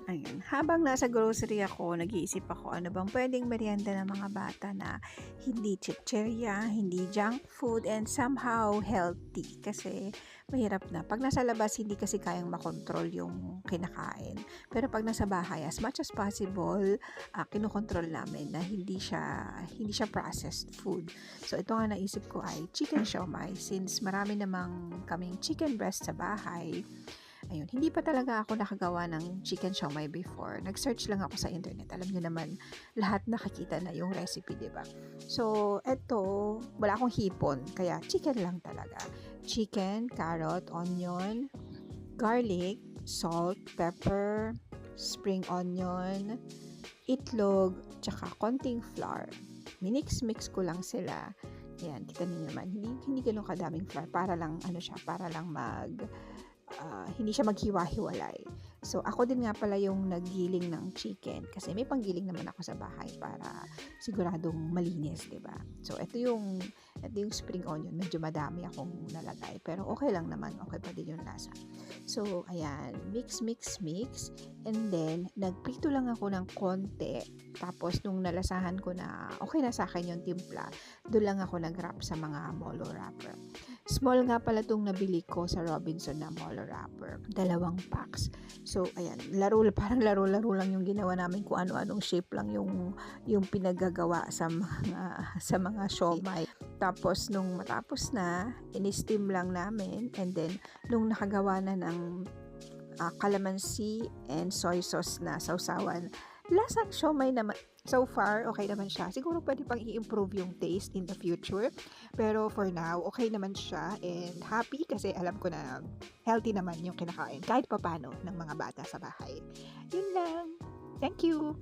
Ayun, habang nasa grocery ako, nag-iisip ako ano bang pwedeng merienda ng mga bata na hindi chichirya, hindi junk food, and somehow healthy. Kasi mahirap na. Pag nasa labas, hindi kasi kayang makontrol yung kinakain. Pero pag nasa bahay, as much as possible, kinokontrol namin na hindi siya processed food. So ito nga naisip ko ay chicken siomai. Since marami namang kaming chicken breast sa bahay, ayun, hindi pa talaga ako nakagawa ng chicken siomai before. Nag-search lang ako sa internet. Alam niyo naman, lahat nakikita na yung recipe, di ba? So, eto, wala akong hipon. Kaya, chicken lang talaga. Chicken, carrot, onion, garlic, salt, pepper, spring onion, itlog, tsaka konting flour. Minix-mix ko lang sila. Ayan, kita niyo naman. Hindi ganun kadaming flour. Para lang, para lang hindi siya maghiwa-hiwalay. So, ako din nga pala yung naggiling ng chicken kasi may panggiling naman ako sa bahay para siguradong malinis, 'di ba? So, ito yung spring onion. Medyo madami akong nalagay pero okay lang naman. Okay pa din yung lasa. So, ayan, mix. And then, nagprito lang ako ng konti. Tapos, nung nalasahan ko na okay na sa akin yung timpla, doon lang ako nag-wrap sa mga molo wrapper. Small nga pala itong nabili ko sa Robinson na molo wrapper. 2 packs. So, ayan, parang laro-laro lang yung ginawa namin kung ano-anong shape lang yung pinagagawa sa mga siomai. Tapos, nung matapos na, in-steam lang namin. And then, nung nakagawa na ng calamansi and soy sauce na sausawan, lasang siomai naman. So far, okay naman siya. Siguro pwede pang i-improve yung taste in the future. Pero for now, okay naman siya. And happy kasi alam ko na healthy naman yung kinakain. Kahit papano ng mga bata sa bahay. Yun lang. Thank you!